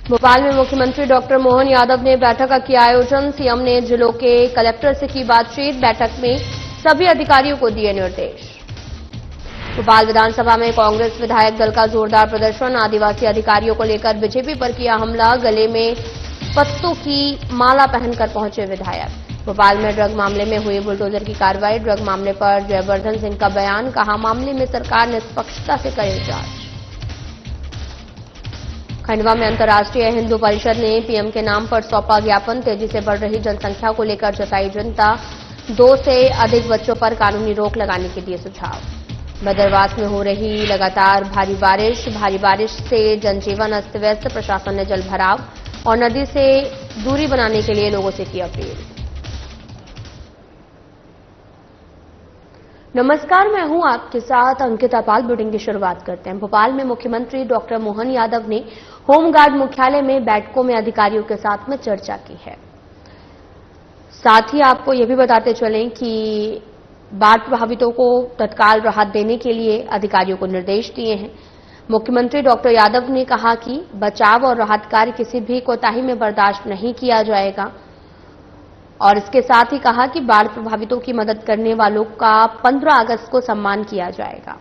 भोपाल में मुख्यमंत्री डॉक्टर मोहन यादव ने बैठक का किया आयोजन। सीएम ने जिलों के कलेक्टर से की बातचीत। बैठक में सभी अधिकारियों को दिए निर्देश। भोपाल विधानसभा में कांग्रेस विधायक दल का जोरदार प्रदर्शन। आदिवासी अधिकारियों को लेकर बीजेपी पर किया हमला। गले में पत्तों की माला पहनकर पहुंचे विधायक। भोपाल में ड्रग मामले में हुई बुलडोजर की कार्रवाई। ड्रग मामले पर जयवर्धन सिंह का बयान। कहा, मामले में सरकार निष्पक्षता से करे जांच। खंडवा में अंतर्राष्ट्रीय हिंदू परिषद ने पीएम के नाम पर सौंपा ज्ञापन। तेजी से बढ़ रही जनसंख्या को लेकर जताई चिंता। 2 से अधिक बच्चों पर कानूनी रोक लगाने के दिए सुझाव। बदरवास में हो रही लगातार भारी बारिश से जनजीवन अस्त व्यस्त। प्रशासन ने जल भराव और नदी से दूरी बनाने के लिए लोगों से की अपील। नमस्कार, मैं हूं आपके साथ अंकिता पाल। बुलेटिन की शुरुआत करते हैं। भोपाल में मुख्यमंत्री डॉक्टर मोहन यादव ने होमगार्ड मुख्यालय में बैठकों में अधिकारियों के साथ में चर्चा की है। साथ ही आपको यह भी बताते चलें कि बाढ़ प्रभावितों को तत्काल राहत देने के लिए अधिकारियों को निर्देश दिए हैं। मुख्यमंत्री डॉक्टर यादव ने कहा कि बचाव और राहत कार्य किसी भी कोताही में बर्दाश्त नहीं किया जाएगा और इसके साथ ही कहा कि बाढ़ प्रभावितों की मदद करने वालों का 15 अगस्त को सम्मान किया जाएगा।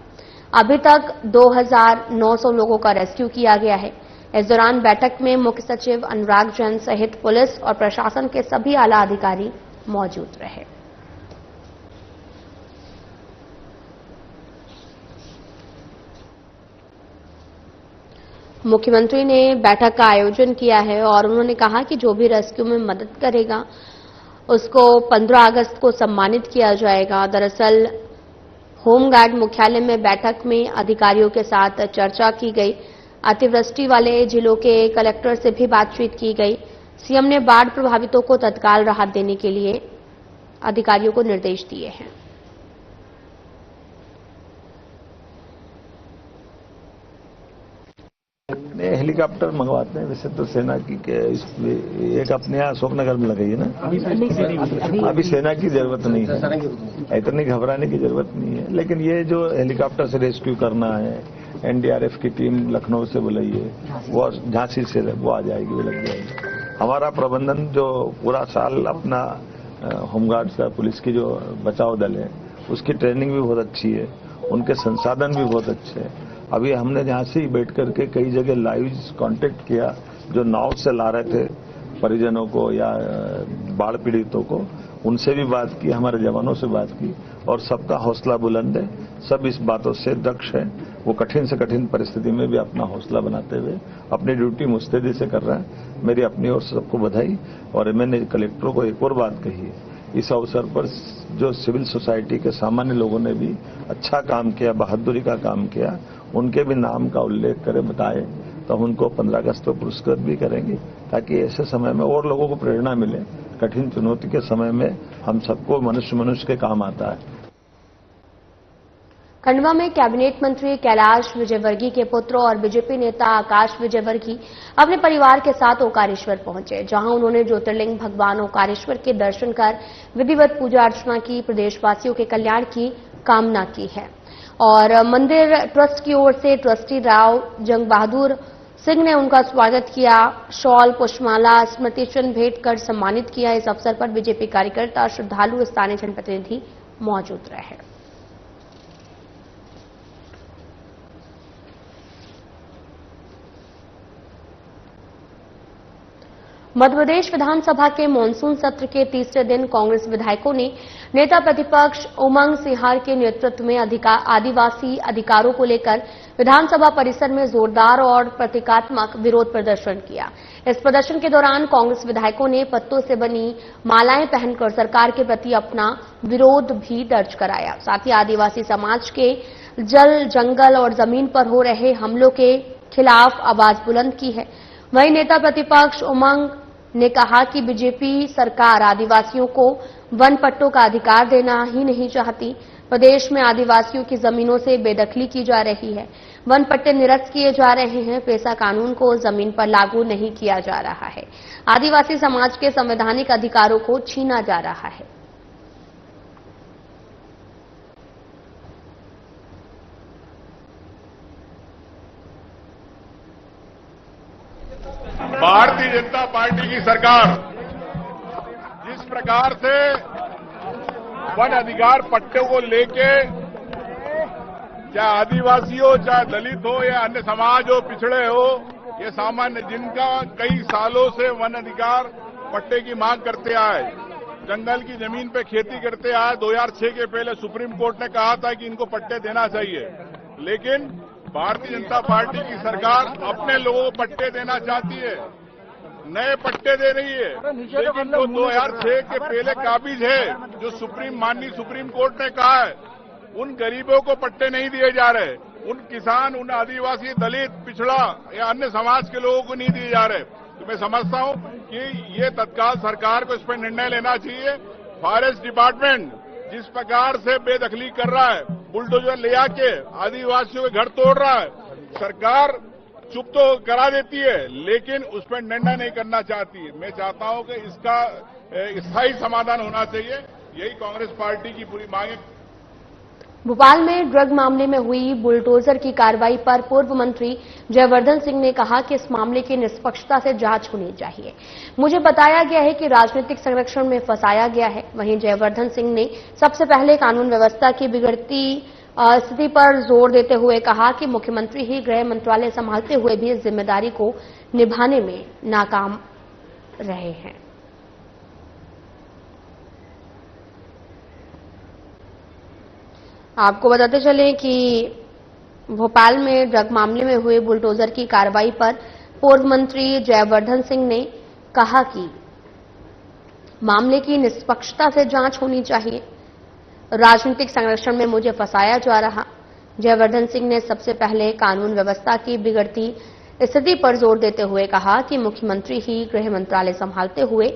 अभी तक 2900 लोगों का रेस्क्यू किया गया है। इस दौरान बैठक में मुख्य सचिव अनुराग जैन सहित पुलिस और प्रशासन के सभी आला अधिकारी मौजूद रहे। मुख्यमंत्री ने बैठक का आयोजन किया है और उन्होंने कहा कि जो भी रेस्क्यू में मदद करेगा उसको 15 अगस्त को सम्मानित किया जाएगा। दरअसल होमगार्ड मुख्यालय में बैठक में अधिकारियों के साथ चर्चा की गई। अतिवृष्टि वाले जिलों के कलेक्टर से भी बातचीत की गई। सीएम ने बाढ़ प्रभावितों को तत्काल राहत देने के लिए अधिकारियों को निर्देश दिए हैं। हेलीकॉप्टर मंगवाते हैं। वैसे तो सेना की एक अपने यहाँ अशोकनगर में लगाई है ना। अभी सेना की जरूरत नहीं है, इतनी घबराने की जरूरत नहीं है। लेकिन ये जो हेलीकॉप्टर से रेस्क्यू करना है, एनडीआरएफ की टीम लखनऊ से बुलाई है, वो झांसी से वो आ जाएगी, वो लग जाएगी। हमारा प्रबंधन जो पूरा साल अपना होमगार्ड का पुलिस की जो बचाव दल है उसकी ट्रेनिंग भी बहुत अच्छी है, उनके संसाधन भी बहुत अच्छे हैं। अभी हमने यहाँ से ही बैठ करके कई जगह लाइव कांटेक्ट किया, जो नाव से ला रहे थे परिजनों को या बाढ़ पीड़ितों को, उनसे भी बात की, हमारे जवानों से बात की और सबका हौसला बुलंद है। सब इस बातों से दक्ष है। वो कठिन से कठिन परिस्थिति में भी अपना हौसला बनाते हुए अपनी ड्यूटी मुस्तैदी से कर रहा है। मेरी अपनी ओर से सबको बधाई। और मैंने कलेक्टरों को एक और बात कही है, इस अवसर पर जो सिविल सोसाइटी के सामान्य लोगों ने भी अच्छा काम किया, बहादुरी का काम किया, उनके भी नाम का उल्लेख करें, बताएं, तो हम उनको 15 अगस्त को पुरस्कृत भी करेंगे, ताकि ऐसे समय में और लोगों को प्रेरणा मिले। कठिन चुनौती के समय में हम सबको मनुष्य के काम आता है। खंडवा में कैबिनेट मंत्री कैलाश विजयवर्गीय के पुत्र और बीजेपी नेता आकाश विजयवर्गीय अपने परिवार के साथ ओंकारेश्वर पहुंचे, जहां उन्होंने ज्योतिर्लिंग भगवान ओंकारेश्वर के दर्शन कर विधिवत पूजा अर्चना की। प्रदेशवासियों के कल्याण की कामना की है और मंदिर ट्रस्ट की ओर से ट्रस्टी राव जंग बहादुर सिंह ने उनका स्वागत किया। शॉल, पुष्पमाला, स्मृति चिन्ह भेंट कर सम्मानित किया। इस अवसर पर बीजेपी कार्यकर्ता, श्रद्धालु, स्थानीय जनप्रतिनिधि मौजूद रहे। मध्यप्रदेश विधानसभा के मानसून सत्र के तीसरे दिन कांग्रेस विधायकों ने नेता प्रतिपक्ष उमंग सिहार के नेतृत्व में आदिवासी अधिकारों को लेकर विधानसभा परिसर में जोरदार और प्रतीकात्मक विरोध प्रदर्शन किया। इस प्रदर्शन के दौरान कांग्रेस विधायकों ने पत्तों से बनी मालाएं पहनकर सरकार के प्रति अपना विरोध भी दर्ज कराया। साथ ही आदिवासी समाज के जल, जंगल और जमीन पर हो रहे हमलों के खिलाफ आवाज बुलंद की है। वहीं नेता प्रतिपक्ष उमंग ने कहा कि बीजेपी सरकार आदिवासियों को वन पट्टों का अधिकार देना ही नहीं चाहती। प्रदेश में आदिवासियों की जमीनों से बेदखली की जा रही है, वन पट्टे निरस्त किए जा रहे हैं, पेसा कानून को जमीन पर लागू नहीं किया जा रहा है, आदिवासी समाज के संवैधानिक अधिकारों को छीना जा रहा है। भारतीय जनता पार्टी की सरकार जिस प्रकार से वन अधिकार पट्टे को लेके चाहे आदिवासी हो, चाहे दलित हो या अन्य समाज हो, पिछड़े हो, ये सामान्य जिनका कई सालों से वन अधिकार पट्टे की मांग करते आए, जंगल की जमीन पे खेती करते आए। 2006 के पहले सुप्रीम कोर्ट ने कहा था कि इनको पट्टे देना चाहिए, लेकिन भारतीय जनता पार्टी की सरकार अपने लोगों को पट्टे देना चाहती है, नए पट्टे दे रही है। लेकिन जो 2006 के पहले काबिज है, जो माननीय सुप्रीम कोर्ट ने कहा है, उन गरीबों को पट्टे नहीं दिए जा रहे, उन किसान, उन आदिवासी, दलित, पिछड़ा या अन्य समाज के लोगों को नहीं दिए जा रहे। तो मैं समझता हूं कि ये तत्काल सरकार को इस पर निर्णय लेना चाहिए। फॉरेस्ट डिपार्टमेंट जिस प्रकार से बेदखली कर रहा है, बुलडोजर ले आके आदिवासियों के घर तोड़ रहा है, सरकार चुप तो करा देती है, लेकिन उस पर निर्णय नहीं करना चाहती है। मैं चाहता हूं कि इसका स्थायी समाधान होना चाहिए, यही कांग्रेस पार्टी की पूरी मांग है। भोपाल में ड्रग मामले में हुई बुलडोजर की कार्रवाई पर पूर्व मंत्री जयवर्धन सिंह ने कहा कि इस मामले की निष्पक्षता से जांच होनी चाहिए। मुझे बताया गया है कि राजनीतिक संरक्षण में फंसाया गया है। वहीं जयवर्धन सिंह ने सबसे पहले कानून व्यवस्था की बिगड़ती स्थिति पर जोर देते हुए कहा कि मुख्यमंत्री ही गृह मंत्रालय संभालते हुए भी इस जिम्मेदारी को निभाने में नाकाम रहे हैं। आपको बताते चलें कि भोपाल में ड्रग मामले में हुए बुलडोजर की कार्रवाई पर पूर्व मंत्री जयवर्धन सिंह ने कहा कि मामले की निष्पक्षता से जांच होनी चाहिए। राजनीतिक संरक्षण में मुझे फंसाया जा रहा। जयवर्धन सिंह ने सबसे पहले कानून व्यवस्था की बिगड़ती स्थिति पर जोर देते हुए कहा कि मुख्यमंत्री ही गृह मंत्रालय संभालते हुए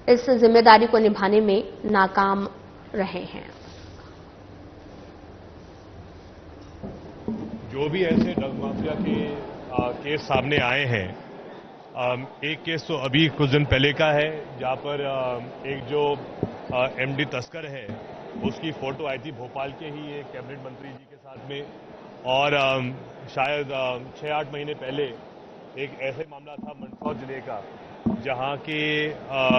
इस जिम्मेदारी को निभाने में नाकाम रहे हैं। जो भी ऐसे ड्रग माफिया के केस सामने आए हैं, एक केस तो अभी कुछ दिन पहले का है, जहां पर एक जो एमडी तस्कर है उसकी फोटो आई थी भोपाल के ही एक कैबिनेट मंत्री जी के साथ में, और शायद 6-8 महीने पहले एक ऐसे मामला था मंदसौर जिले का, जहां के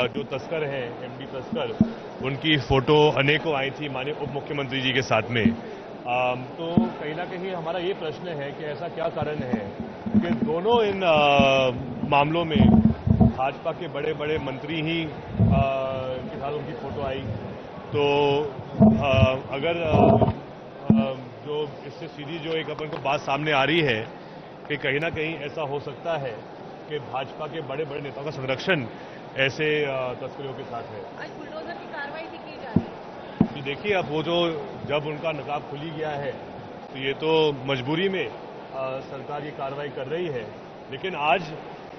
जो तस्कर हैं, एमडी तस्कर, उनकी फोटो अनेकों आई थी माननीय उप मुख्यमंत्री जी के साथ में। तो कहीं ना कहीं हमारा ये प्रश्न है कि ऐसा क्या कारण है कि दोनों इन मामलों में भाजपा के बड़े बड़े मंत्री ही के साथ उनकी फोटो आई। तो अगर जो इससे सीधी जो एक अपन को बात सामने आ रही है कि कहीं ना कहीं ऐसा हो सकता है कि भाजपा के बड़े बड़े नेताओं का संरक्षण ऐसे तस्करों के साथ है। आज बुलडोजर की कार्रवाई भी की जा रही है। जी देखिए, अब वो जो जब उनका नकाब खुली गया है तो ये तो मजबूरी में सरकार ये कार्रवाई कर रही है, लेकिन आज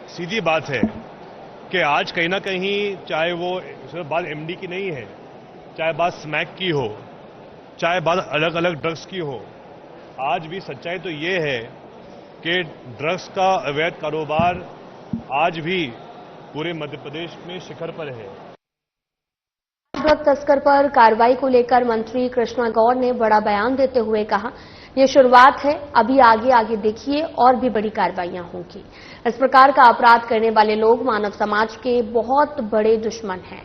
सीधी बात है कि आज कहीं ना कहीं चाहे वो सिर्फ बात एमडी की नहीं है, चाहे बात स्मैक की हो, चाहे बात अलग अलग ड्रग्स की हो, आज भी सच्चाई तो ये है कि ड्रग्स का अवैध कारोबार आज भी पूरे मध्य प्रदेश में शिखर पर है। ड्रग तस्कर पर कार्रवाई को लेकर मंत्री कृष्णा गौर ने बड़ा बयान देते हुए कहा, ये शुरुआत है, अभी आगे आगे देखिए और भी बड़ी कार्रवाइयां होंगी। इस प्रकार का अपराध करने वाले लोग मानव समाज के बहुत बड़े दुश्मन हैं।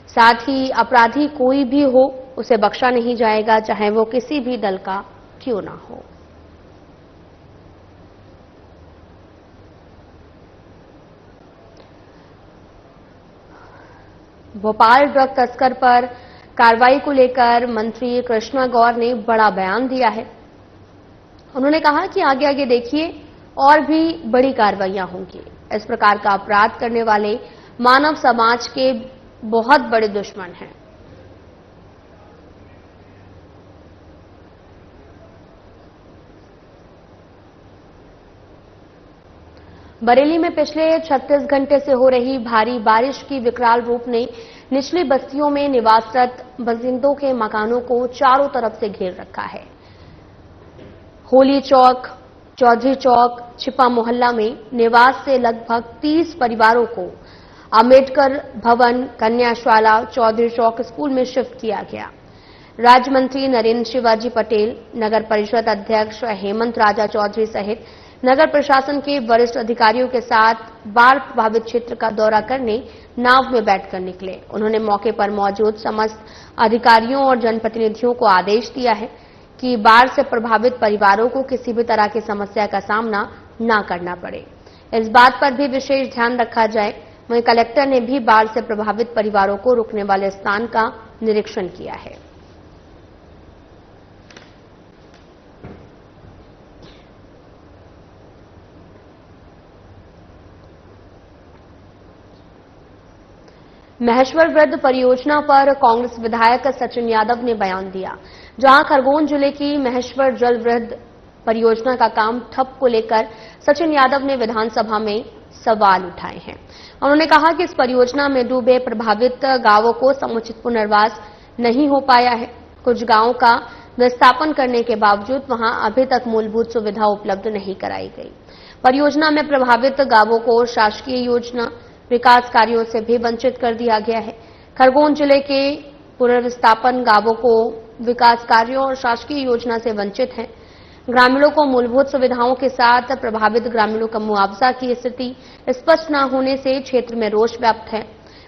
साथ ही अपराधी कोई भी हो, उसे बख्शा नहीं जाएगा, चाहे वो किसी भी दल का क्यों ना हो। भोपाल ड्रग तस्कर पर कार्रवाई को लेकर मंत्री कृष्णा गौर ने बड़ा बयान दिया है। उन्होंने कहा कि आगे आगे देखिए और भी बड़ी कार्रवाइयां होंगी। इस प्रकार का अपराध करने वाले मानव समाज के बहुत बड़े दुश्मन हैं। बरेली में पिछले 36 घंटे से हो रही भारी बारिश की विकराल रूप ने निचली बस्तियों में निवासरत बासिंदों के मकानों को चारों तरफ से घेर रखा है। होली चौक, चौधरी चौक, छिपा मोहल्ला में निवास से लगभग 30 परिवारों को अम्बेडकर भवन, कन्याशाला, चौधरी चौक स्कूल में शिफ्ट किया गया। राज्य मंत्री नरेंद्र शिवाजी पटेल, नगर परिषद अध्यक्ष हेमंत राजा चौधरी सहित नगर प्रशासन के वरिष्ठ अधिकारियों के साथ बाढ़ प्रभावित क्षेत्र का दौरा करने नाव में बैठकर निकले। उन्होंने मौके पर मौजूद समस्त अधिकारियों और जनप्रतिनिधियों को आदेश दिया है कि बाढ़ से प्रभावित परिवारों को किसी भी तरह की समस्या का सामना न करना पड़े। इस बात पर भी विशेष ध्यान रखा जाए। वहीं कलेक्टर ने भी बाढ़ से प्रभावित परिवारों को रुकने वाले स्थान का निरीक्षण किया है। महेश्वर वृद्ध परियोजना पर कांग्रेस विधायक सचिन यादव ने बयान दिया। जहां खरगोन जिले की महेश्वर जल वृद्ध परियोजना का काम ठप को लेकर सचिन यादव ने विधानसभा में सवाल उठाए हैं। उन्होंने कहा कि इस परियोजना में डूबे प्रभावित गांवों को समुचित पुनर्वास नहीं हो पाया है। कुछ गांवों का विस्थापन करने के बावजूद वहां अभी तक मूलभूत सुविधा उपलब्ध नहीं कराई गई। परियोजना में प्रभावित गांवों को शासकीय योजना विकास कार्यों से भी वंचित कर दिया गया है। खरगोन जिले के पुनर्विस्थापन गांवों को विकास कार्यों और शासकीय योजना से वंचित हैं। ग्रामीणों को मूलभूत सुविधाओं के साथ प्रभावित ग्रामीणों का मुआवजा की स्थिति स्पष्ट न होने से क्षेत्र में रोष व्याप्त है।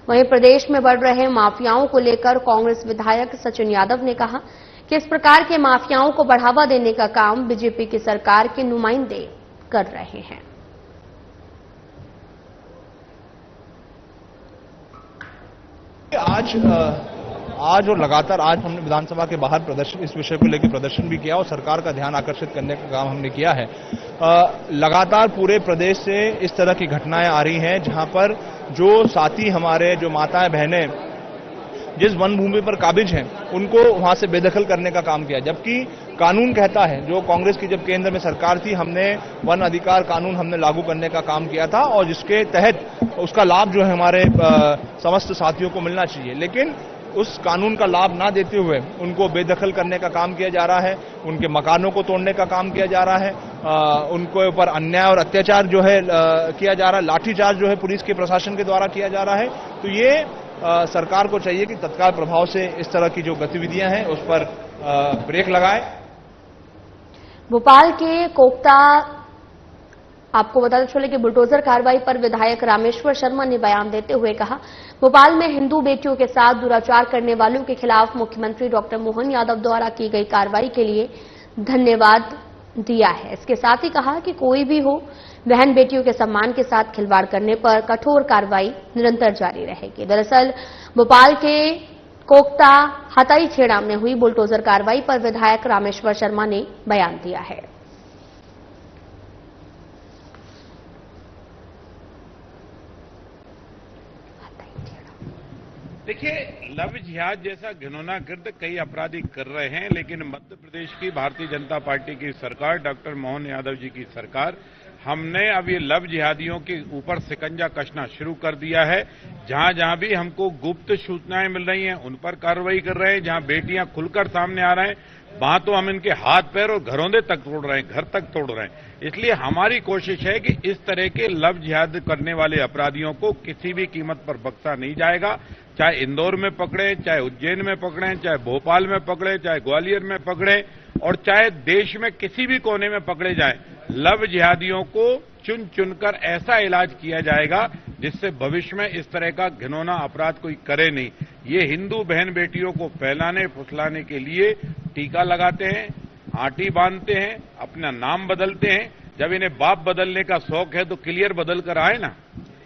वहीं प्रदेश में बढ़ रहे माफियाओं को लेकर कांग्रेस विधायक सचिन यादव ने कहा कि इस प्रकार के माफियाओं को बढ़ावा देने का काम बीजेपी की सरकार के नुमाइंदे कर रहे हैं। आज और लगातार आज हमने विधानसभा के बाहर प्रदर्शन इस विषय को लेकर प्रदर्शन भी किया और सरकार का ध्यान आकर्षित करने का काम हमने किया है। लगातार पूरे प्रदेश से इस तरह की घटनाएं आ रही हैं जहां पर जो साथी हमारे जो माताएं बहनें जिस वन भूमि पर काबिज हैं उनको वहां से बेदखल करने का काम किया, जबकि कानून कहता है, जो कांग्रेस की जब केंद्र में सरकार थी हमने वन अधिकार कानून हमने लागू करने का काम किया था और जिसके तहत उसका लाभ जो है हमारे समस्त साथियों को मिलना चाहिए, लेकिन उस कानून का लाभ ना देते हुए उनको बेदखल करने का काम किया जा रहा है, उनके मकानों को तोड़ने का काम किया जा रहा है, उनके ऊपर अन्याय और अत्याचार जो है किया जा रहा है, लाठीचार्ज जो है पुलिस के प्रशासन के द्वारा किया जा रहा है। तो ये सरकार को चाहिए कि तत्काल प्रभाव से इस तरह की जो गतिविधियां हैं उस पर ब्रेक लगाए। भोपाल के कोकता आपको बताते चले कि बुलडोजर कार्रवाई पर विधायक रामेश्वर शर्मा ने बयान देते हुए कहा, भोपाल में हिंदू बेटियों के साथ दुराचार करने वालों के खिलाफ मुख्यमंत्री डॉक्टर मोहन यादव द्वारा की गई कार्रवाई के लिए धन्यवाद दिया है। इसके साथ ही कहा कि कोई भी हो, बहन बेटियों के सम्मान के साथ खिलवाड़ करने पर कठोर कार्रवाई निरंतर जारी रहेगी। दरअसल भोपाल के कोकता हताई खेड़ा में हुई बुलडोजर कार्रवाई पर विधायक रामेश्वर शर्मा ने बयान दिया है। देखिए, लव जिहाद जैसा घिनौना कृत्य कई अपराधी कर रहे हैं, लेकिन मध्य प्रदेश की भारतीय जनता पार्टी की सरकार, डॉक्टर मोहन यादव जी की सरकार, हमने अब ये लव जिहादियों के ऊपर शिकंजा कसना शुरू कर दिया है। जहां जहां भी हमको गुप्त सूचनाएं मिल रही हैं उन पर कार्रवाई कर रहे हैं। जहां बेटियां खुलकर सामने आ रहे हैं वहां तो हम इनके हाथ पैर और घरौंदे तक तोड़ रहे हैं, घर तक तोड़ रहे हैं। इसलिए हमारी कोशिश है कि इस तरह के लव जिहाद करने वाले अपराधियों को किसी भी कीमत पर बख्शा नहीं जाएगा। चाहे इंदौर में पकड़े, चाहे उज्जैन में पकड़े, चाहे भोपाल में पकड़े, चाहे ग्वालियर में पकड़े और चाहे देश में किसी भी कोने में पकड़े जाए, लव जिहादियों को चुन चुनकर ऐसा इलाज किया जाएगा जिससे भविष्य में इस तरह का घिनौना अपराध कोई करे नहीं। ये हिंदू बहन बेटियों को फैलाने फुसलाने के लिए टीका लगाते हैं, आटी बांधते हैं, अपना नाम बदलते हैं। जब इन्हें बाप बदलने का शौक है तो क्लियर बदल कर आए ना,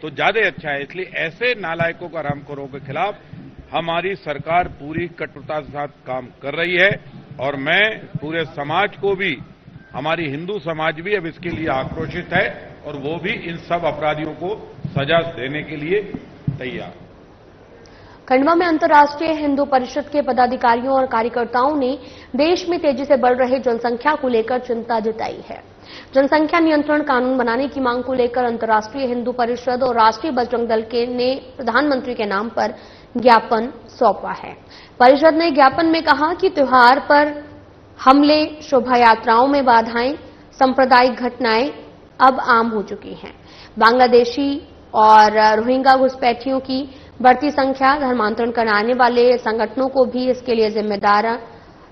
तो ज्यादा अच्छा है। इसलिए ऐसे नालायकों का रामखोरों के खिलाफ हमारी सरकार पूरी कटुता के साथ काम कर रही है और मैं पूरे समाज को भी, हमारी हिंदू समाज भी अब इसके लिए आक्रोशित है और वो भी इन सब अपराधियों को सजा देने के लिए तैयार। खंडवा में अंतर्राष्ट्रीय हिंदू परिषद के पदाधिकारियों और कार्यकर्ताओं ने देश में तेजी से बढ़ रही जनसंख्या को लेकर चिंता जताई है। जनसंख्या नियंत्रण कानून बनाने की मांग को लेकर अंतर्राष्ट्रीय हिंदू परिषद और राष्ट्रीय बजरंग दल ने प्रधानमंत्री के नाम पर ज्ञापन सौंपा है। परिषद ने ज्ञापन में कहा कि त्योहार पर हमले, शोभा यात्राओं में बाधाएं, सांप्रदायिक घटनाएं अब आम हो चुकी हैं। बांग्लादेशी और रोहिंग्या घुसपैठियों की बढ़ती संख्या, धर्मांतरण कराने वाले संगठनों को भी इसके लिए जिम्मेदार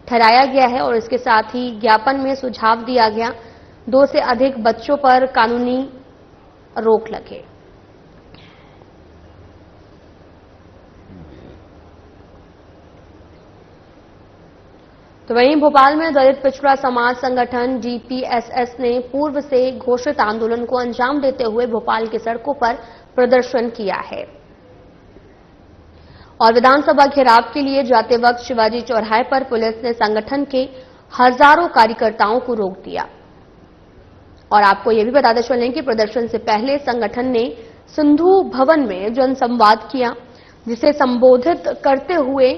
ठहराया गया है और इसके साथ ही ज्ञापन में सुझाव दिया गया 2 से अधिक बच्चों पर कानूनी रोक लगे। तो वहीं भोपाल में दलित पिछड़ा समाज संगठन DPSS ने पूर्व से घोषित आंदोलन को अंजाम देते हुए भोपाल की सड़कों पर प्रदर्शन किया है और विधानसभा घेराव के लिए जाते वक्त शिवाजी चौराहे पर पुलिस ने संगठन के हजारों कार्यकर्ताओं को रोक दिया। और आपको यह भी बताते चलें कि प्रदर्शन से पहले संगठन ने सिंधु भवन में जनसंवाद किया, जिसे संबोधित करते हुए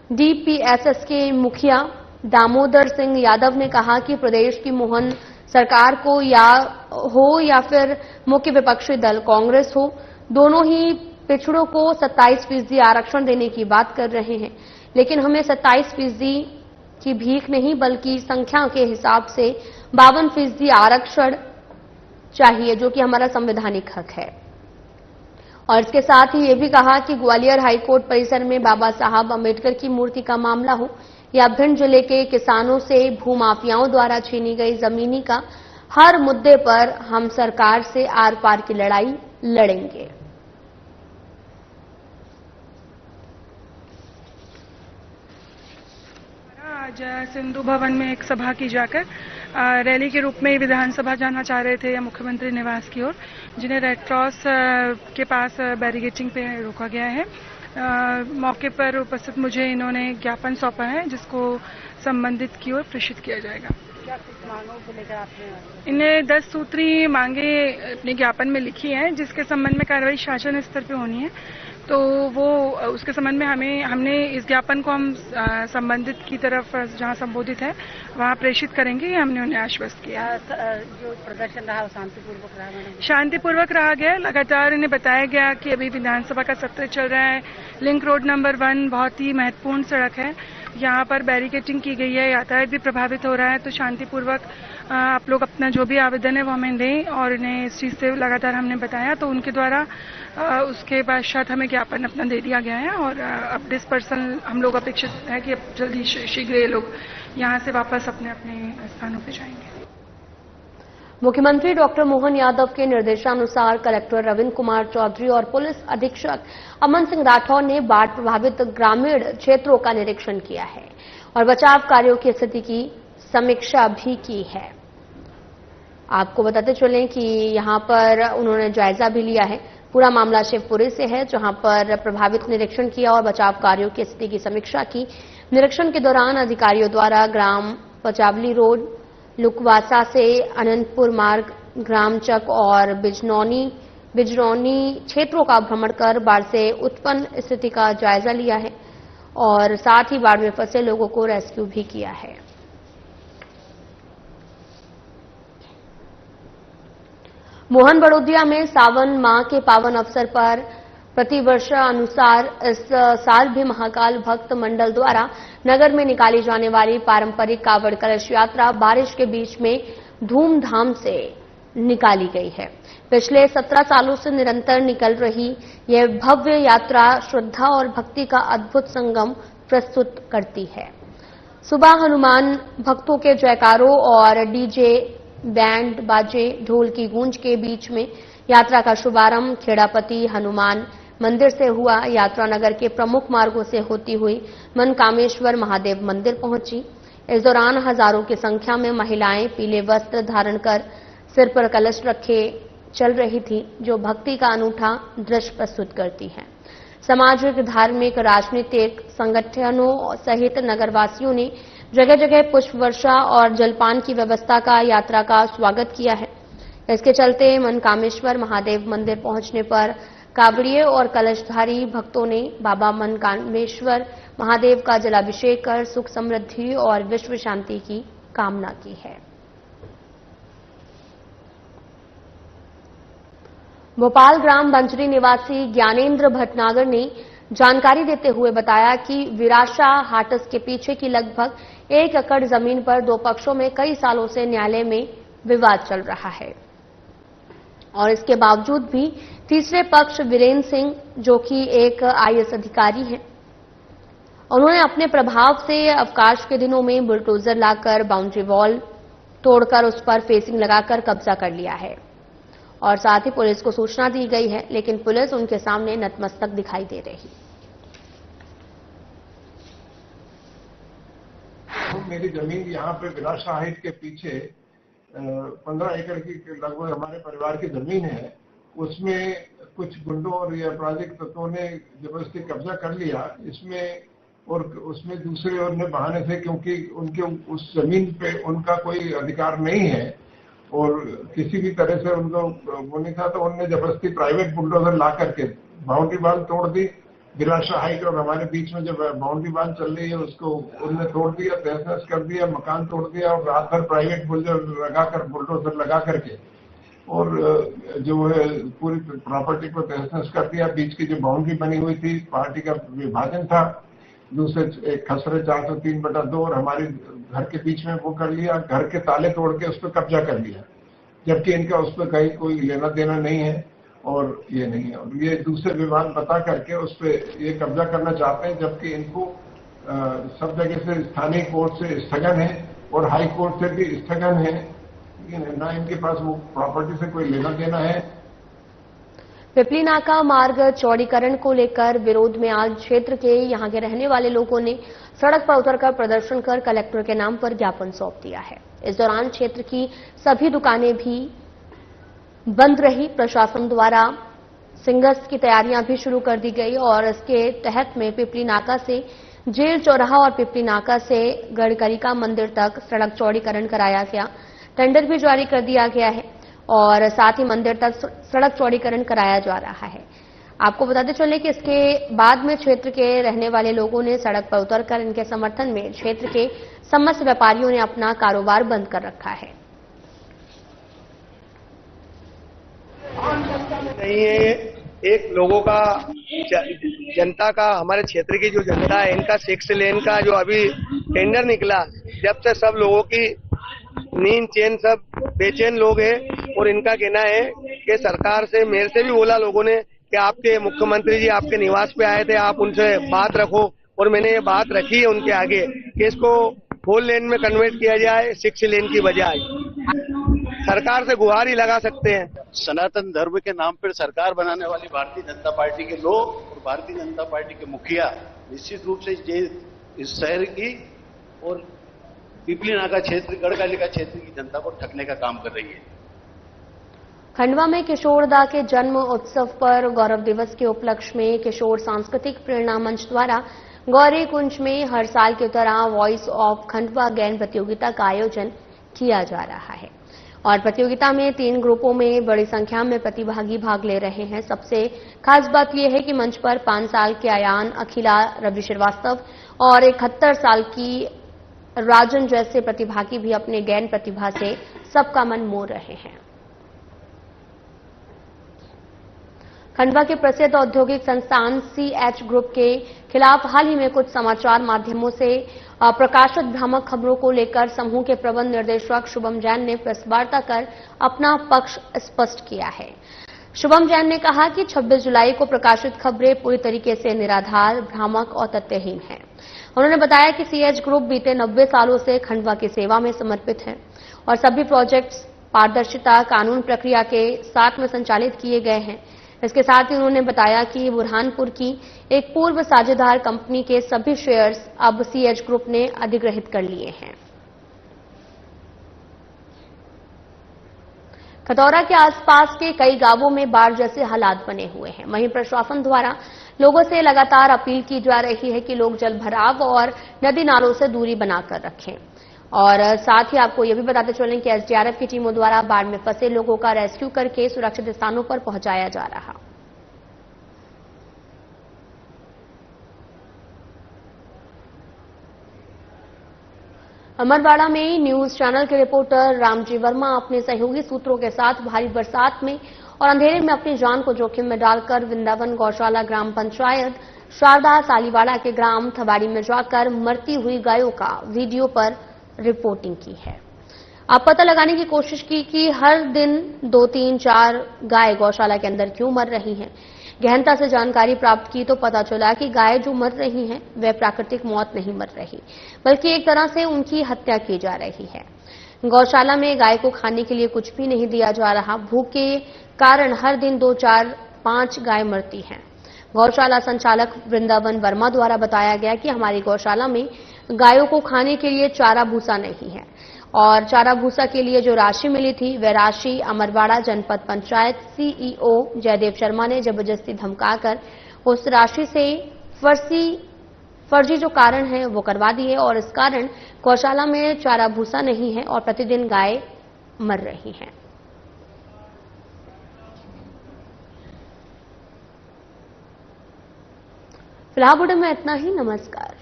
DPSS के मुखिया दामोदर सिंह यादव ने कहा कि प्रदेश की मोहन सरकार को या फिर मुख्य विपक्षी दल कांग्रेस हो, दोनों ही पिछड़ों को 27% आरक्षण देने की बात कर रहे हैं, लेकिन हमें 27% की भीख नहीं बल्कि संख्या के हिसाब से 52% आरक्षण चाहिए, जो कि हमारा संवैधानिक हक है। और इसके साथ ही ये भी कहा कि ग्वालियर हाईकोर्ट परिसर में बाबा साहब अम्बेडकर की मूर्ति का मामला हो या भिंड जिले के किसानों से भूमाफियाओं द्वारा छीनी गई जमीनी का, हर मुद्दे पर हम सरकार से आर पार की लड़ाई लड़ेंगे। आज सिंधु भवन में एक सभा की जाकर रैली के रूप में विधानसभा जाना चाह रहे थे या मुख्यमंत्री निवास की ओर, जिन्हें रेड क्रॉस के पास बैरिकेडिंग पे रोका गया है। मौके पर उपस्थित मुझे इन्होंने ज्ञापन सौंपा है, जिसको संबंधित की ओर प्रेषित किया जाएगा। क्या मांगों को लेकर आपने इन्हें 10 सूत्री मांगे अपने ज्ञापन में लिखी हैं, जिसके संबंध में कार्रवाई शासन स्तर पे होनी है। तो वो उसके संबंध में हमने इस ज्ञापन को हम संबंधित की तरफ जहां संबोधित है वहां प्रेषित करेंगे, ये हमने उन्हें आश्वस्त किया। जो प्रदर्शन रहा वो शांतिपूर्वक रहा? शांतिपूर्वक रहा गया। लगातार इन्हें बताया गया कि अभी विधानसभा का सत्र चल रहा है। लिंक रोड नंबर 1 बहुत ही महत्वपूर्ण सड़क है, यहाँ पर बैरिकेडिंग की गई है, यातायात भी प्रभावित हो रहा है। तो शांतिपूर्वक आप लोग अपना जो भी आवेदन है वो हमें दें, और इन्हें इस चीज से लगातार हमने बताया, तो उनके द्वारा उसके पश्चात हमें ज्ञापन अपना दे दिया गया है। और अब डिस्पर्सल हम लोग अपेक्षित है कि अब जल्दी शीघ्र ये लोग यहाँ से वापस अपने अपने स्थानों पर जाएंगे। मुख्यमंत्री डॉक्टर मोहन यादव के निर्देशानुसार कलेक्टर रविंद्र कुमार चौधरी और पुलिस अधीक्षक अमन सिंह राठौर ने बाढ़ प्रभावित ग्रामीण क्षेत्रों का निरीक्षण किया है और बचाव कार्यों की स्थिति की समीक्षा भी की है। आपको बताते चलें कि यहां पर उन्होंने जायजा भी लिया है। पूरा मामला शिवपुरी से है, जहां पर प्रभावित निरीक्षण किया और बचाव कार्यों की स्थिति की समीक्षा की। निरीक्षण के दौरान अधिकारियों द्वारा ग्राम पचावली रोड, लुकवासा से अनंतपुर मार्ग, ग्रामचक और बिजनौनी क्षेत्रों का भ्रमण कर बाढ़ से उत्पन्न स्थिति का जायजा लिया है और साथ ही बाढ़ में फंसे लोगों को रेस्क्यू भी किया है। मोहन बड़ोदिया में सावन माह के पावन अवसर पर प्रतिवर्ष अनुसार इस साल भी महाकाल भक्त मंडल द्वारा नगर में निकाली जाने वाली पारंपरिक कावड़ कलश यात्रा बारिश के बीच में धूमधाम से निकाली गई है। पिछले 17 सालों से निरंतर निकल रही यह भव्य यात्रा श्रद्धा और भक्ति का अद्भुत संगम प्रस्तुत करती है। सुबह हनुमान भक्तों के जयकारों और डीजे, बैंड बाजे, ढोल की गूंज के बीच में यात्रा का शुभारंभ खेड़ापति हनुमान मंदिर से हुआ। यात्रा नगर के प्रमुख मार्गों से होती हुई मनकामेश्वर महादेव मंदिर पहुंची। इस दौरान हजारों की संख्या में महिलाएं पीले वस्त्र धारण कर सिर पर कलश रखे चल रही थी, जो भक्ति का अनूठा दृश्य प्रस्तुत करती है। सामाजिक, धार्मिक, राजनीतिक संगठनों सहित नगरवासियों ने जगह जगह पुष्प वर्षा और जलपान की व्यवस्था का यात्रा का स्वागत किया है। इसके चलते मनकामेश्वर महादेव मंदिर पहुंचने पर कावड़िए और कलशधारी भक्तों ने बाबा मनकामेश्वर महादेव का जलाभिषेक कर सुख समृद्धि और विश्व शांति की कामना की है। भोपाल ग्राम बंजरी निवासी ज्ञानेंद्र भटनागर ने जानकारी देते हुए बताया कि विराशा हाटस के पीछे की लगभग 1 एकड़ जमीन पर 2 पक्षों में कई सालों से न्यायालय में विवाद चल रहा है और इसके बावजूद भी तीसरे पक्ष वीरेंद्र सिंह, जो कि एक आईएएस अधिकारी हैं, उन्होंने अपने प्रभाव से अवकाश के दिनों में बुलडोजर लाकर बाउंड्री वॉल तोड़कर उस पर फेसिंग लगाकर कब्जा कर लिया है और साथ ही पुलिस को सूचना दी गई है, लेकिन पुलिस उनके सामने नतमस्तक दिखाई दे रही। मेरी जमीन यहाँ पे विलासा हाइट के पीछे 15 एकड़ की लगभग हमारे परिवार की जमीन है। उसमें कुछ गुंडों और ये आपराधिक तत्वों ने जबरदस्ती कब्जा कर लिया इसमें, और उसमें दूसरे और ने बहाने से, क्योंकि उनके उस जमीन पे उनका कोई अधिकार नहीं है और किसी भी तरह से उनको वो नहीं था, तो उनने जबरदस्ती प्राइवेट बुलडोजर ला करके बाउंड्री वाल तोड़ दी। विलासा हाइट और हमारे बीच में जब बाउंड्री वाल चल रही है उसको उनने तोड़ दिया, तहस-नहस कर दिया, मकान तोड़ दिया और रात भर प्राइवेट बुलडोजर लगा करके और जो है पूरी प्रॉपर्टी को तहस-नहस कर दिया। बीच की जो बाउंड्री बनी हुई थी, पार्टी का विभाजन था, दूसरे एक खसरे 403/2 और हमारे घर के बीच में वो कर लिया। घर के ताले तोड़ के उस पर कब्जा कर लिया, जबकि इनका उस पर कहीं कोई लेना देना नहीं है और ये नहीं है। और ये दूसरे विभाग बता करके उस पर ये कब्जा करना चाहते हैं, जबकि इनको सब जगह से स्थानीय कोर्ट से स्थगन है और हाई कोर्ट से भी स्थगन है, ना इनके पास वो प्रॉपर्टी से कोई लेना देना है। पिपली नाका मार्ग चौड़ीकरण को लेकर विरोध में आज क्षेत्र के यहां के रहने वाले लोगों ने सड़क पर उतरकर प्रदर्शन कर कलेक्टर के नाम पर ज्ञापन सौंप दिया है। इस दौरान क्षेत्र की सभी दुकानें भी बंद रही। प्रशासन द्वारा सिंगर्स की तैयारियां भी शुरू कर दी गई और इसके तहत में पिपली नाका से जेल चौराहा और पिपली नाका से गढ़करिका मंदिर तक सड़क चौड़ीकरण कराया गया। टेंडर भी जारी कर दिया गया है और साथ ही मंदिर तक सड़क चौड़ीकरण कराया जा रहा है। आपको बताते चले कि इसके बाद में क्षेत्र के रहने वाले लोगों ने सड़क पर उतरकर इनके समर्थन में क्षेत्र के समस्त व्यापारियों ने अपना कारोबार बंद कर रखा है। नहीं है, एक लोगों का जनता का, हमारे क्षेत्र की जो जनता है इनका 6 लेन का जो अभी टेंडर निकला, जब से सब लोगों की नींद चैन सब बेचैन लोग हैं और इनका कहना है कि सरकार से, मेरे से भी बोला लोगों ने कि आपके मुख्यमंत्री जी आपके निवास पे आए थे, आप उनसे बात रखो, और मैंने ये बात रखी है उनके आगे कि इसको 4 लेन में कन्वर्ट किया जाए 6 लेन की बजाय। सरकार से गुहार ही लगा सकते हैं। सनातन धर्म के नाम पर सरकार बनाने वाली भारतीय जनता पार्टी के लोग और भारतीय जनता पार्टी के मुखिया निश्चित रूप से इस शहर की और पिपली नाका क्षेत्र, गढ़कालिका क्षेत्र की जनता को ठगने का काम कर रही है। खंडवा में किशोरदा के जन्म उत्सव पर गौरव दिवस के उपलक्ष्य में किशोर सांस्कृतिक प्रेरणा मंच द्वारा गौरी कुंज में हर साल की तरह वॉइस ऑफ खंडवा गायन प्रतियोगिता का आयोजन किया जा रहा है और प्रतियोगिता में 3 ग्रुपों में बड़ी संख्या में प्रतिभागी भाग ले रहे हैं। सबसे खास बात यह है कि मंच पर 5 साल के अयान अखिला रवि श्रीवास्तव और 71 साल की राजन जैसे प्रतिभागी भी अपने गायन प्रतिभा से सबका मन मोह रहे हैं। खंडवा के प्रसिद्ध औद्योगिक संस्थान CH ग्रुप के खिलाफ हाल ही में कुछ समाचार माध्यमों से प्रकाशित भ्रामक खबरों को लेकर समूह के प्रबंध निर्देशक शुभम जैन ने प्रेस वार्ता कर अपना पक्ष स्पष्ट किया है। शुभम जैन ने कहा कि 26 जुलाई को प्रकाशित खबरें पूरी तरीके से निराधार, भ्रामक और तथ्यहीन हैं। उन्होंने बताया कि CH ग्रुप बीते 90 सालों से खंडवा की सेवा में समर्पित है और सभी प्रोजेक्ट्स पारदर्शिता, कानून प्रक्रिया के साथ में संचालित किए गए हैं। इसके साथ ही उन्होंने बताया कि बुरहानपुर की एक पूर्व साझेदार कंपनी के सभी शेयर्स अब CH ग्रुप ने अधिग्रहित कर लिए हैं। खतौरा के आसपास के कई गांवों में बाढ़ जैसे हालात बने हुए हैं। वहीं प्रशासन द्वारा लोगों से लगातार अपील की जा रही है कि लोग जल भराव और नदी नालों से दूरी बनाकर रखें। और साथ ही आपको यह भी बताते चलें कि SDRF की टीमों द्वारा बाढ़ में फंसे लोगों का रेस्क्यू करके सुरक्षित स्थानों पर पहुंचाया जा रहा। अमरवाड़ा में न्यूज चैनल के रिपोर्टर रामजी वर्मा अपने सहयोगी सूत्रों के साथ भारी बरसात में और अंधेरे में अपनी जान को जोखिम में डालकर वृंदावन गौशाला ग्राम पंचायत शारदा सालीवाड़ा के ग्राम थबाड़ी में जाकर मरती हुई गायों का वीडियो पर रिपोर्टिंग की है। आप पता लगाने की कोशिश की कि हर दिन 2, 3, 4 गाय गौशाला के अंदर क्यों मर रही हैं। गहनता से जानकारी प्राप्त की तो पता चला कि गाय जो मर रही हैं वह प्राकृतिक मौत नहीं मर रही, बल्कि एक तरह से उनकी हत्या की जा रही है। गौशाला में गाय को खाने के लिए कुछ भी नहीं दिया जा रहा। भूख के कारण हर दिन 2, 4, 5 गाय मरती हैं। गौशाला संचालक वृंदावन वर्मा द्वारा बताया गया कि हमारी गौशाला में गायों को खाने के लिए चारा भूसा नहीं है और चारा भूसा के लिए जो राशि मिली थी वह राशि अमरवाड़ा जनपद पंचायत सीईओ जयदेव शर्मा ने जबरदस्ती धमकाकर उस राशि से फर्जी जो कारण है वो करवा दिए और इस कारण गौशाला में चारा भूसा नहीं है और प्रतिदिन गाय मर रही हैं। फिलहाल बुलेटिन में इतना ही। नमस्कार।